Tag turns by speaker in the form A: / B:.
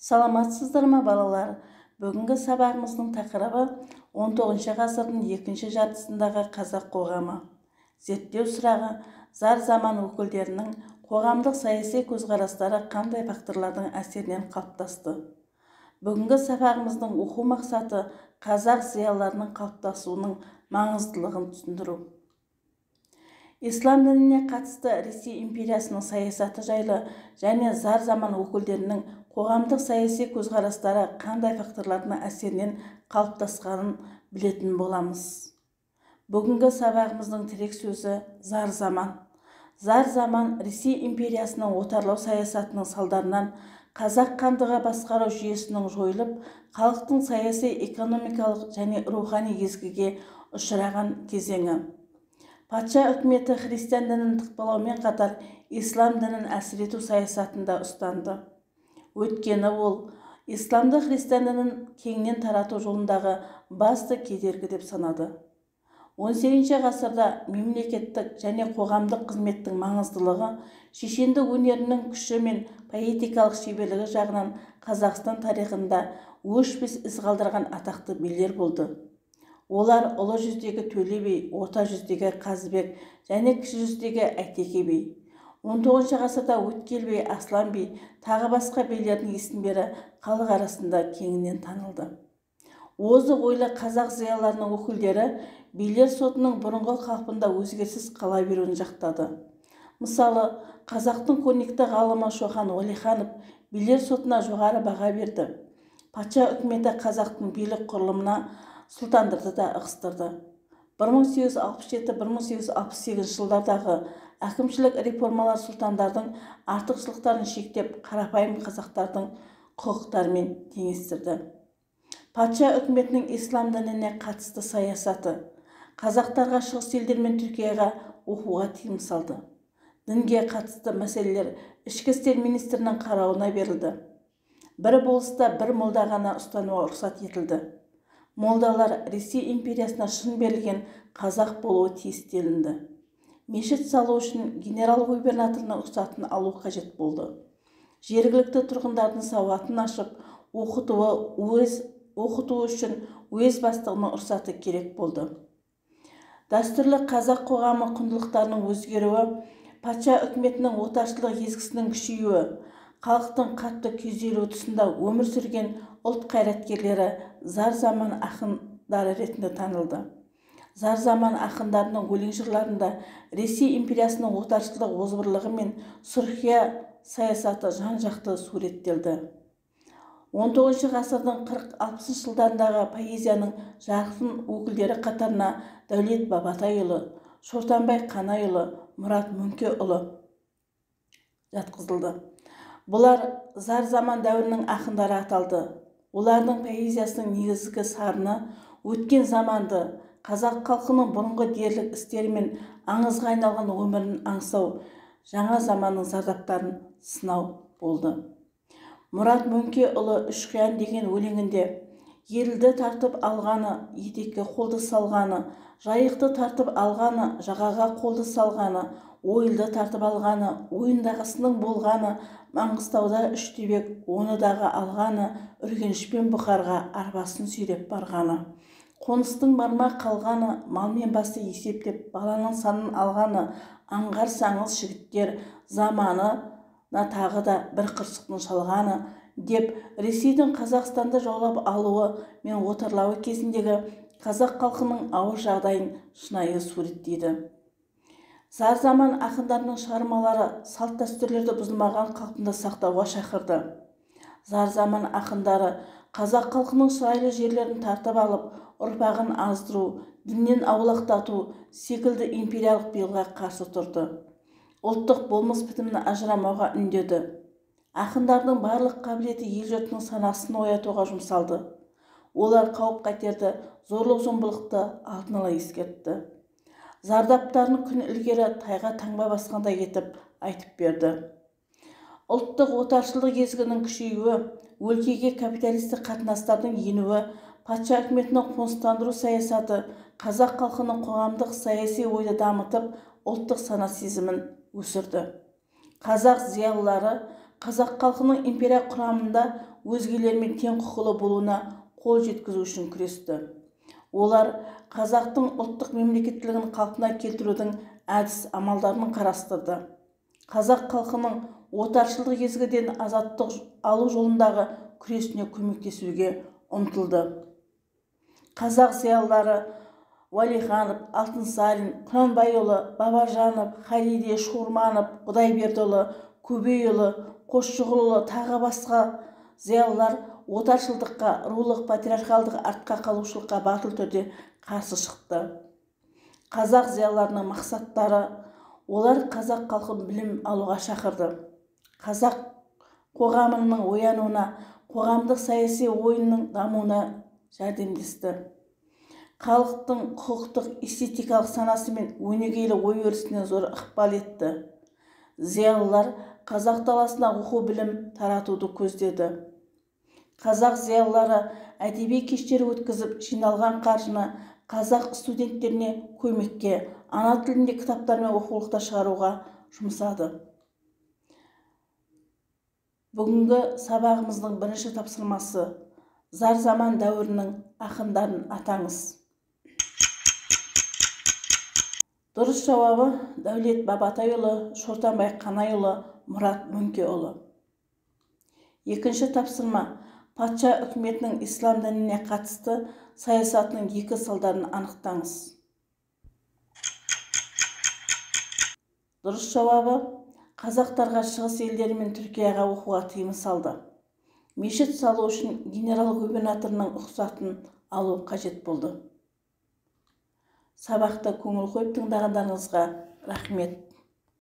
A: Саламатсыздар ма балалар? Бүгінгі сабағымыздың тақырыбы 19 ғасырдың екінші жартысындағы қазақ қоғамы. Зерттеу сұрағы: зар заман өкілдерінің қоғамдық саяси көзқарастары қандай факторлардың әсерінен қалыптасты? Бүгінгі сабағымыздың оқу мақсаты қазақ зиялыларының қалыптасуының маңыздылығын түсіндіру. Ислам дініне қатысты Ресей империясының саясаты жайлы және зар заман өкілдерінің қоғамдық саяси көзқарастары қандай факторлардың әсерінен қалыптасқанын білетін боламыз. Бүгінгі сабағымыздың тірек сөзі зар заман. Зар заман Ресей империясының отарлау саясатының салдарынан қазақ хандығы басқару жүйесінің жойылып, халықтың саяси, экономикалық және рухани езгіге ұшыраған кезеңі. Патша үкіметі христиан дінін тықпалаумен қатар ислам дінін әлсірету саясатында ұстанды. Өйткені ол исламды христиан дінін кеңінен тарату жолындағы басты кедергі деп санады. 18 ғасырда мемлекеттік және қоғамдық қызметтің маңыздылығы, шешендік өнерінің күші мен поэтикалық шеберлігі жағынан Қазақстан тарихында өшпес із қалдырған атақты билер болды. Олар ұлы жүздегі Төле би, орта жүздегі Қазыбек және кіші жүздегі Әйтеке би. 19 ғасырда Өткел би, Аслан би, тағы басқа билердің есімдері халық арасында кеңінен танылды. Озық ойлы қазақ зиялыларының өкілдері билер сотының бұрынғы қалпында өзгеріссіз қала беруін жақтады. Мысалы, қазақтың көрнекті ғалымы Шоқан Уәлиханов билер сотына жоғары баға берді. Патша үкіметі қазақтың билік құрылымына сұлтандырды да ығыстырды. 1867-1868 жылдардағы әкімшілік реформалар сұлтандардың артықшылықтарын шектеп, қарапайым қазақтардың құқықтарымен теңестірді. Патша үкіметінің ислам дініне қатысты саясаты қазақтарға шығыс елдер мен Түркияға оқуға тыйым салды. Дінге қатысты мәселелер ішкі істер министрінің қарауына берілді. Бір болыста бір молда ғана ұстануға рұқсат етілді. Молдалар Ресей империясына шын берілген қазақ болуы тиіс делінді. Мешіт салу үшін генерал-губернаторының рұқсатын алу қажет болды. Жергілікті тұрғындардың сауатын ашып, оқытуы үшін уезд бастығының рұқсаты керек болды. Дәстүрлі қазақ қоғамы құндылықтарының өзгеруі, патша үкіметінің отаршылық езгісінің күшеюі, халықтың қатты күйзелуі тұсында өмір сүрген ұлт қайраткерлері зар заман ақындары ретінде танылды. Зар заман ақындарының өлең жырларында Ресей империясының отаршылық озбырлығы мен сұрқия саясаты жан-жақты суреттелді. 19 ғасырдың 40-60 жылдарындағы поэзияның жарқын өкілдері қатарына Дәулет Бабатайұлы, Шортанбай Қанайұлы, Мұрат Мөңкеұлы жатқызылды. Бұлар зар заман дәуірінің ақындары аталды. Олардың поэзиясының негізгі сарыны өткен заманды, қазақ халқының бұрынғы дерлік істері мен аңызға айналған өмірін аңсау, жаңа заманның зардаптарын сынау болды. Мұрат Мөңкеұлы Үшқиян деген өлеңінде елді тартып алғаны, етекке қолды салғаны, жайықты тартып алғаны, жағаға қолды салғаны, ойылды тартып алғаны, ойындағысының болғаны, Маңғыстауда үштебек, оны дағы алғаны, Үргенішпен Бұқарға арбасын сүйреп барғаны, қоныстың барма қалғаны, малмен басы есептеп баланың санын алғаны, аңғарсаңыз жігіттер заманы тағы да бір қырсықтың шалғаны деп Ресейдің Қазақстанды жаулап алуы мен отарлауы кезіндегі қазақ халқының ауыр жағдайын шынайы суреттейді. Зар заман ақындарының шығармалары салт дәстүрлерді бұзылмаған қалпында сақтауға шақырды. Зар заман ақындары қазақ халқының шұрайлы жерлерін тартып алып, ұрпағын аздыру, діннен аулақтату секілді империялық пиғылға қарсы тұрды. Ұлттық болмыс бітімін ажырамауға үндеді. Ақындардың барлық қабілеті ел жұртының санасын оятуға жұмсалды. Олар қауіп-қатерді, зорлық-зомбылықты алдын ала ескертті. Зардаптарын күн ілгері тайға таңба басқандай етіп айтып берді. Ұлттық отаршылық езгінің күшеюі, өлкеге капиталистік қатынастардың енуі, патша үкіметінің қоныстандыру саясаты қазақ халқының қоғамдық саяси ойды дамытып, ұлттық сана сезімін өсірді. Қазақ зиялылары қазақ халқының империя құрамында өзгелермен тең құқылы болуына қол жеткізу үшін күресті. Олар қазақтың ұлттық мемлекеттілігін қалпына келтірудің әдіс-амалдарын қарастырды. Қазақ халқының отаршылдық езгіден азаттық алу жолындағы күресіне көмектесуге ұмтылды. Қазақ зиялылары Уәлиханов, Алтынсарин, Құнанбайұлы, Бабажанов, Халиде, Шорманов, Құдайбердіұлы, Көбейұлы, Қосшығұлұлы тағы басқа зиялылар отаршылдыққа, рулық патриархалдық артқа қалушылыққа батыл түрде қарсы шықты. Қазақ зиялыларының мақсаттары: олар қазақ халқын білім алуға шақырды. Қазақ қоғамының оянуына, қоғамдық саяси ойынның дамуына жәрдемдесті. Халықтың құқықтық эстетикалық санасы мен өнегелі ой өрісіне зор ықпал етті. Зиялылар қазақ даласына оқу білім таратуды көздеді. Қазақ зиялылары әдеби кештер өткізіп, жиналған қаржыны қазақ студенттеріне көмекке, ана тілінде кітаптар мен оқулықтар шығаруға жұмсады. Бүгінгі сабағымыздың бірінші тапсырмасы: зар заман дәуірінің ақындарын атаңыз. Дұрыс жауабы: Дәулет Бабатайұлы, Шортанбай Қанайұлы, Мұрат Мөңкеұлы. Екінші тапсырма: патша үкіметінің ислам дініне қатысты саясатының екі салдарын анықтаңыз. Дұрыс жауабы: қазақтарға шығыс елдері мен Түркияға оқуға тыйым салды. Мешіт салу үшін генерал-губернаторының рұқсатын алу қажет болды. Сабақты көңіл қойып тыңдағандарыңызға рахмет.